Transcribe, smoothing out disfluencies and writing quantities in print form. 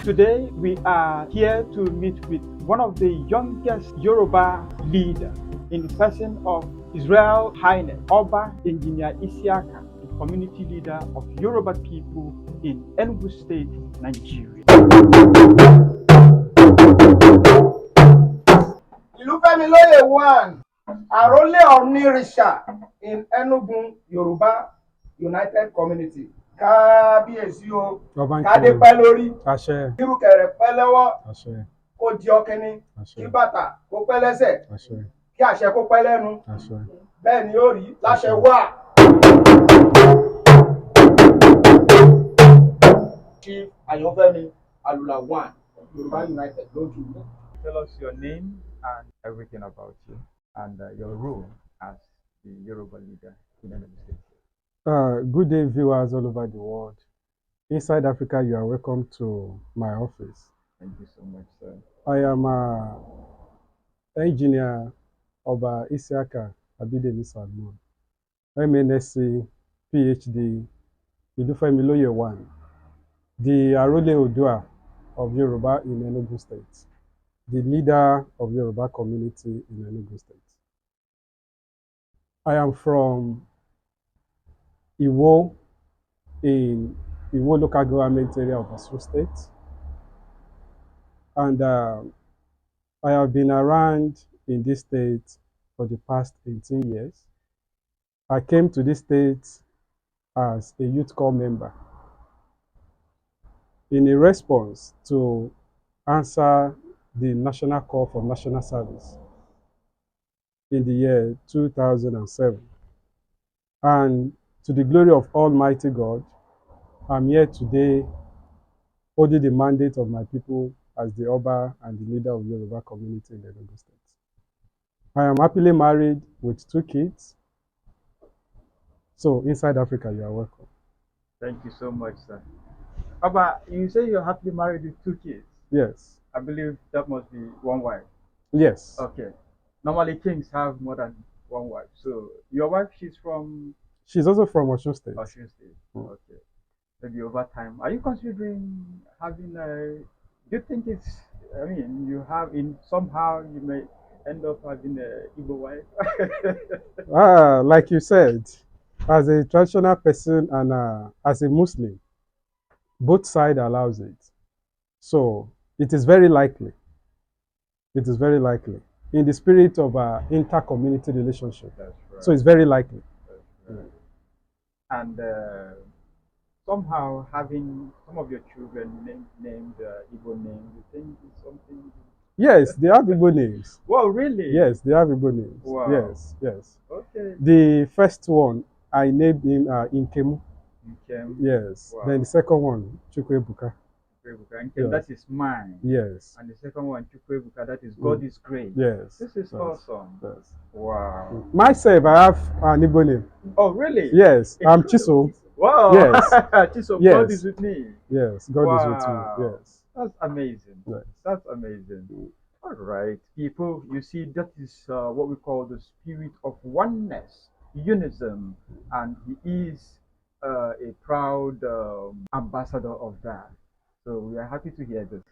Today, we are here to meet with one of the youngest Yoruba leaders in the person of Israel Highness Oba Isiaka, the community leader of Yoruba people in Enugu State, Nigeria. Ilufemiloye one, Arole Onirisha in Enugu Yoruba United Community. Kabiesi o, Kade pẹ́ lórí, Irúkẹ̀rẹ̀ pẹ́ lọ́wọ́, kó di ọ̀kẹ́ni, kí bàtà kó pẹ́ lẹ́sẹ̀, kí àṣẹ kó pẹ́ lẹ́nu. Bẹ́ẹ̀ ni ó rí láṣẹ wà. Chief Ayọ̀fẹ́mi Alula one, Yoruba United lójú. Tell us your name and everything about you and your role as the Yoruba leader in Enugu State. Good day, viewers all over the world. Inside Africa, you are welcome to my office. Thank you so much, sir. I am engineer Oba Isiaka Abidemi Salmon, MNSC, PhD, Ilufemiloye 1, the Arole Odua of Yoruba in Enugu State, the leader of Yoruba community in Enugu State. I am from Iwo in Iwo local government area of Osun State. And I have been around in this state for the past 18 years. I came to this state as a youth corps member in a response to answer the national call for national service in the year 2007. And to the glory of Almighty God, I'm here today holding the mandate of my people as the Oba and the leader of the Yoruba community in the Enugu State. I am happily married with 2 kids. So inside Africa, you are welcome. Thank you so much, sir. Oba, you say you're happily married with 2 kids? Yes. I believe that must be 1 wife. Yes. Okay. Normally kings have more than 1 wife. So your wife, she's from? She's also from Osun State. Osun State. Okay. Maybe over time. Are you considering having a? Do you think it's? I mean, you have somehow you may end up having a Igbo wife. Like you said, as a traditional person and as a Muslim, both sides allows it. So it is very likely. It is very likely in the spirit of inter-community relationship. That's right. So it's very likely. That's right. And somehow having some of your children named Igbo names, you think is something? Yes, they have Igbo names. Well, really? Yes, they have Igbo names. Wow. Yes, yes. Okay. The first one, I named him Inkemu. Inkemu. Yes. Wow. Then the second one, Chukwebuka. Inkemu, yes. That is mine. Yes. And the second one, Chukwebuka, that is God is great. Yes. This is awesome. Yes. Wow. Myself, I have an Igbo name. Oh, really? Yes. I'm Chiso. Wow. Yes. Chiso, yes. God is with me. Yes, God is with me. Yes. That's amazing. Yes. That's amazing. All right, people, you see, that is what we call the spirit of oneness, unism, and he is a proud ambassador of that. So we are happy to hear this.